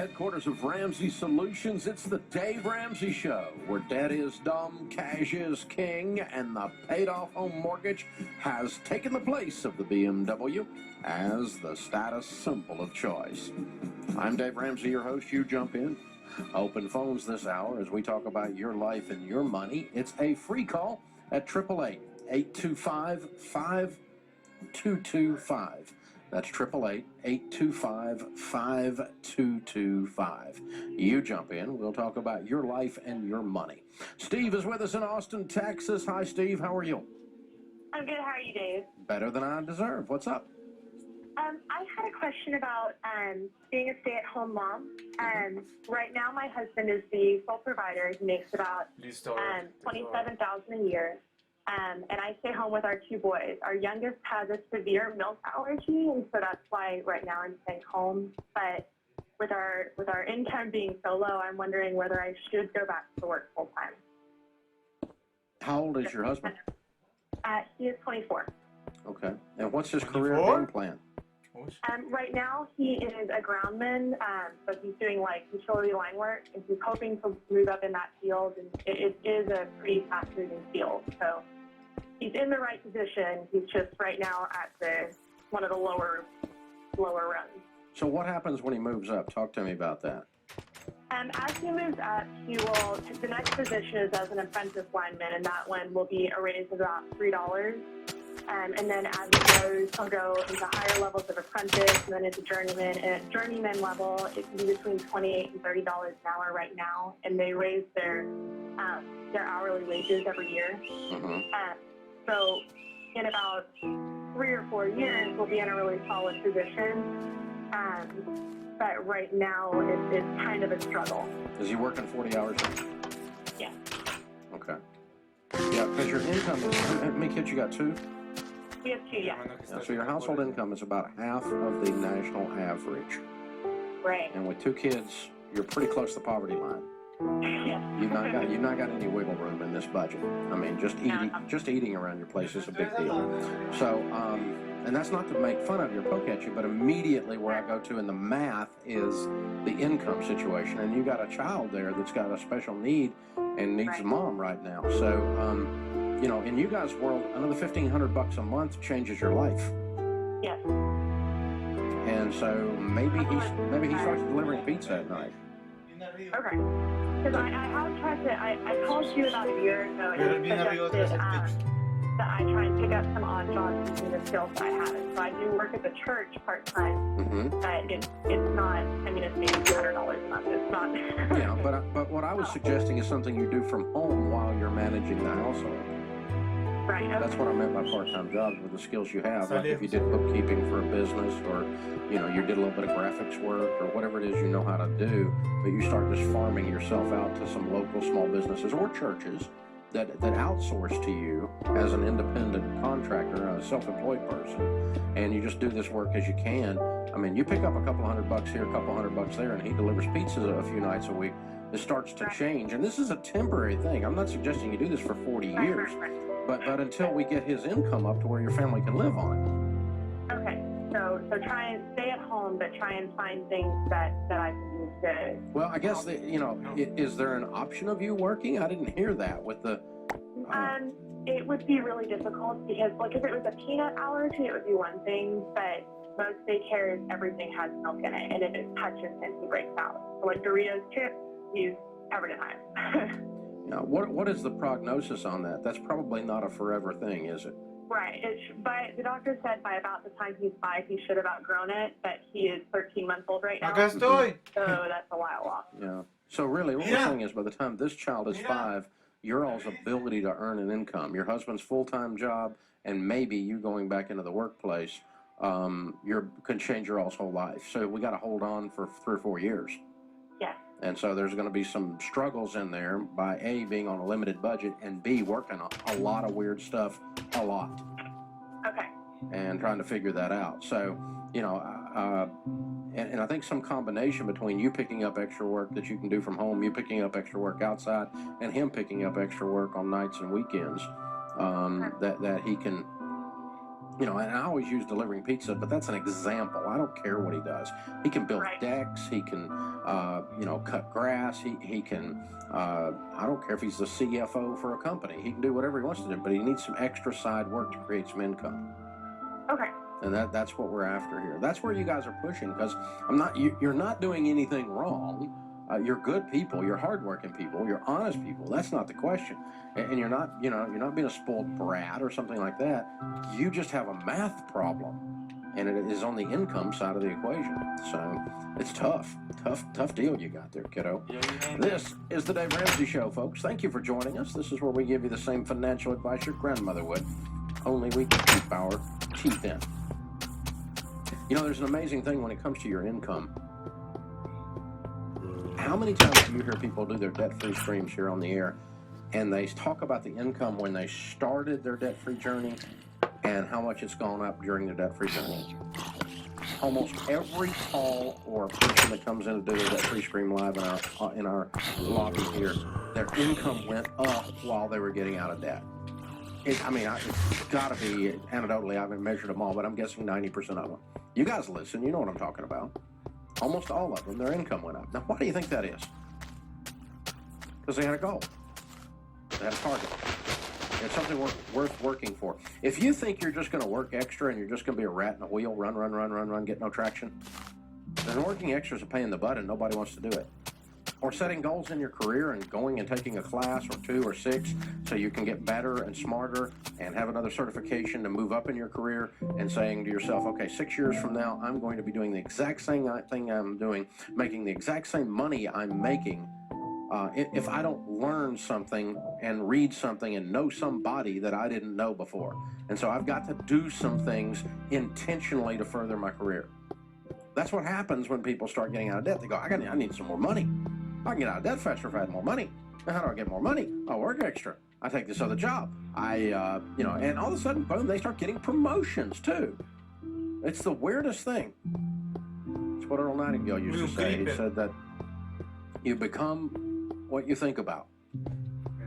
headquarters of Ramsey Solutions, it's the Dave Ramsey Show, where debt is dumb, cash is king, and the paid-off home mortgage has taken the place of the BMW as the status symbol of choice. I'm Dave Ramsey, your host. You jump in. Open phones this hour as we talk about your life and your money. It's a free call at 888-825-5225. That's 888-825-5225. You jump in. We'll talk about your life and your money. Steve is with us in Austin, Texas. Hi, Steve. How are you? I'm good. How are you, Dave? Better than I deserve. What's up? I had a question about being a stay-at-home mom. Right now, my husband is the sole provider. He makes about $27,000 a year. And I stay home with our two boys. Our youngest has a severe milk allergy, and so that's why right now I'm staying home. But with our income being so low, I'm wondering whether I should go back to work full time. How old is your husband? He is 24. Okay. And what's his career game plan? Right now, he is a groundman, but he's doing utility line work, and he's hoping to move up in that field. And it is a pretty fast-moving field, so he's in the right position. He's just right now at one of the lower runs. So what happens when he moves up? Talk to me about that. As he moves up, the next position is as an apprentice lineman, and that one will be a raise of about $3. And then as he goes, he'll go into higher levels of apprentice and then into journeyman. And at journeyman level, it can be between $28 and $30 an hour right now. And they raise their hourly wages every year. Mm-hmm. So in about 3 or 4 years, we'll be in a really solid position. But right now, it's kind of a struggle. Is he working 40 hours a week? Yeah. Okay. Yeah, because your income is, how many kids you got, 2? We have 2, yeah. So your household income is about half of the national average. Right. And with 2 kids, you're pretty close to the poverty line. Yeah. You've not got any wiggle room in this budget. I mean, just eating around your place is a big deal. So, and that's not to make fun of you or poke at you, but immediately where I go to in the math is the income situation. And you got a child there that's got a special need and needs a mom right now. So, in you guys' world, another $1,500 a month changes your life. Yes. And so maybe he starts delivering pizza at night. Okay. Because I have tried to, I called you about a year ago and you suggested that I try and pick up some odd jobs using the skills that I have. So I do work at the church part-time, but it's not, I mean, it's maybe $200 a month. It's not. Yeah, but what I was suggesting is something you do from home while you're managing the household. Right. Okay. That's what I meant by part-time jobs, with the skills you have. Like if you did bookkeeping for a business, or you did a little bit of graphics work, or whatever it is you know how to do, but you start just farming yourself out to some local small businesses or churches that outsource to you as an independent contractor, a self-employed person, and you just do this work as you can. I mean, you pick up a couple $100 here, a couple $100 there, and he delivers pizza a few nights a week. It starts to change, and this is a temporary thing. I'm not suggesting you do this for 40 years. But until we get his income up to where your family can live on it. Okay, so try and stay at home, but try and find things that I can do to. Well, I guess is there an option of you working? I didn't hear that with the. It would be really difficult because, if it was a peanut allergy, it would be one thing, but most daycares, everything has milk in it, and if it touches him, he breaks out. So Doritos chips, he's covered in ice. Now, what is the prognosis on that? That's probably not a forever thing, is it? Right. But the doctor said by about the time he's 5, he should have outgrown it, but he is 13 months old right now. So that's a while off. Yeah. So really, what we're saying is by the time this child is 5, your all's ability to earn an income, your husband's full-time job, and maybe you going back into the workplace, can change your all's whole life. So we got to hold on for 3 or 4 years. Yeah. And so there's going to be some struggles in there by A, being on a limited budget, and B, working a lot of weird stuff a lot. Okay. And trying to figure that out. So, and I think some combination between you picking up extra work that you can do from home, you picking up extra work outside, and him picking up extra work on nights and weekends, that he can You know, and I always use delivering pizza, but that's an example. I don't care what he does. He can build decks. He can, you know, cut grass. He can, I don't care if he's the CFO for a company. He can do whatever he wants to do, but he needs some extra side work to create some income. Okay. And that's what we're after here. That's where you guys are pushing, because you're not doing anything wrong. You're good people. You're hardworking people. You're honest people. That's not the question. And you're not, you know, you're not being a spoiled brat or something like that. You just have a math problem, and it is on the income side of the equation. So it's tough deal you got there, kiddo. This is the Dave Ramsey Show, folks. Thank you for joining us. This is where we give you the same financial advice your grandmother would, only we can keep our teeth in. You know, there's an amazing thing when it comes to your income. How many times do you hear people do their debt-free streams here on the air, and they talk about the income when they started their debt-free journey and how much it's gone up during their debt-free journey? Almost every call or person that comes in to do a debt-free stream live in our lobby here, their income went up while they were getting out of debt. It's got to be, anecdotally, I haven't measured them all, but I'm guessing 90% of them. You guys listen, you know what I'm talking about. Almost all of them, their income went up. Now, why do you think that is? Because they had a goal. They had a target. They had something worth working for. If you think you're just going to work extra and you're just going to be a rat in a wheel, run, get no traction, then working extra is a pain in the butt and nobody wants to do it. Or setting goals in your career and going and taking a class or 2 or 6 so you can get better and smarter and have another certification to move up in your career, and saying to yourself, okay, 6 years from now, I'm going to be doing the exact same thing I'm doing, making the exact same money I'm making. If I don't learn something and read something and know somebody that I didn't know before. And so I've got to do some things intentionally to further my career. That's what happens when people start getting out of debt. They go, I need some more money. I can get out of debt faster if I had more money. Now, how do I get more money? I work extra. I take this other job. And all of a sudden, boom, they start getting promotions too. It's the weirdest thing. It's what Earl Nightingale used to say. He said that you become what you think about.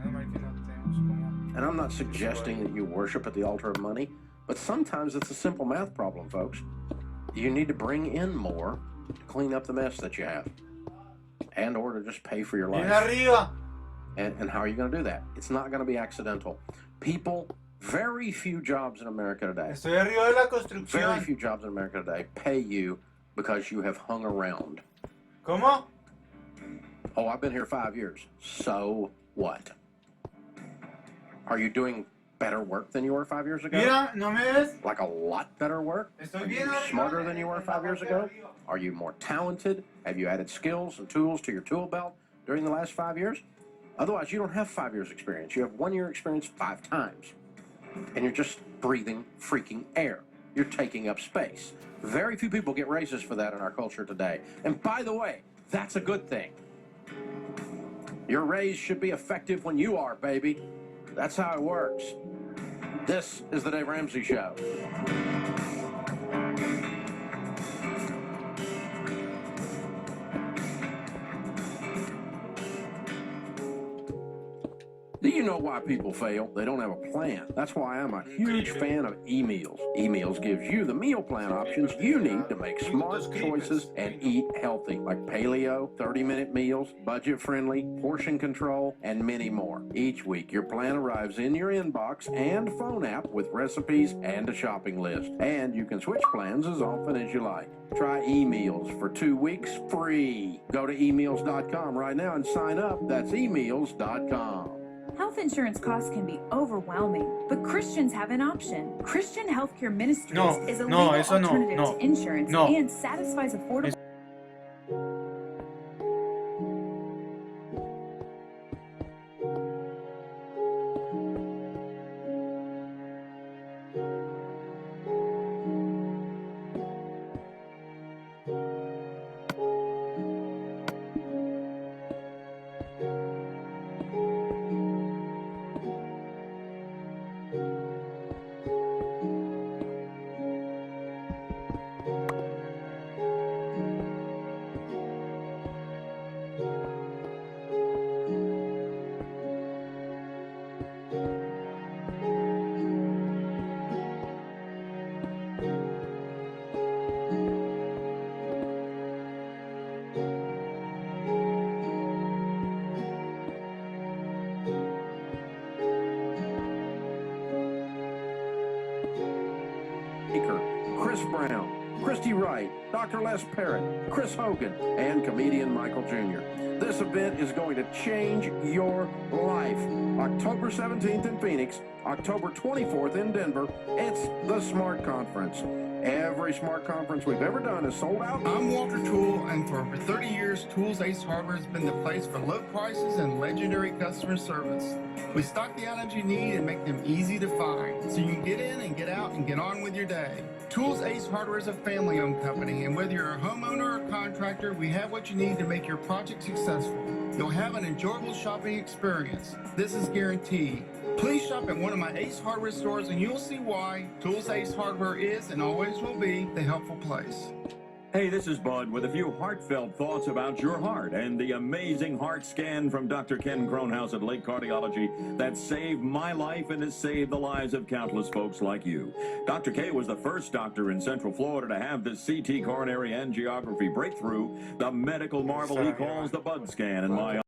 And I'm not suggesting that you worship at the altar of money, but sometimes it's a simple math problem, folks. You need to bring in more to clean up the mess that you have, and or to just pay for your life. And how are you going to do that? It's not going to be accidental. People, very few jobs in America today, very few jobs in America today pay you because you have hung around. ¿Cómo? Oh, I've been here 5 years. So what? Are you doing better work than you were 5 years ago? Mira, ¿no me ves? Like a lot better work? Are you smarter than you were 5 years ago? Are you more talented? Have you added skills and tools to your tool belt during the last 5 years? Otherwise, you don't have 5 years experience. You have 1 year experience 5 times. And you're just breathing freaking air. You're taking up space. Very few people get raises for that in our culture today. And by the way, that's a good thing. Your raise should be effective when you are, baby. That's how it works. This is the Dave Ramsey Show. Do you know why people fail? They don't have a plan. That's why I'm a huge fan of eMeals. eMeals gives you the meal plan options you need to make smart choices and eat healthy, like paleo, 30-minute meals, budget-friendly, portion control, and many more. Each week, your plan arrives in your inbox and phone app with recipes and a shopping list. And you can switch plans as often as you like. Try eMeals for 2 weeks free. Go to eMeals.com right now and sign up. That's eMeals.com. Health insurance costs can be overwhelming, but Christians have an option. Christian Healthcare Ministries is a legal alternative to insurance and satisfies affordable... Chris Brown, Christy Wright, Dr. Les Parrott, Chris Hogan, and comedian Michael Jr. This event is going to change your life. October 17th in Phoenix, October 24th in Denver. It's the Smart Conference. Every Smart Conference we've ever done is sold out. I'm Walter Toole, and for over 30 years, Tools Ace Hardware has been the place for low prices and legendary customer service. We stock the items you need and make them easy to find, so you can get in and get out and get on with your day. Tools Ace Hardware is a family-owned company, and whether you're a homeowner or contractor, we have what you need to make your project successful. You'll have an enjoyable shopping experience. This is guaranteed. Please shop at one of my Ace Hardware stores and you'll see why Tools Ace Hardware is and always will be the helpful place. Hey, this is Bud with a few heartfelt thoughts about your heart and the amazing heart scan from Dr. Ken Kronhaus at Lake Cardiology that saved my life and has saved the lives of countless folks like you. Dr. K was the first doctor in Central Florida to have this CT coronary angiography breakthrough, the medical marvel he calls the Bud scan, and my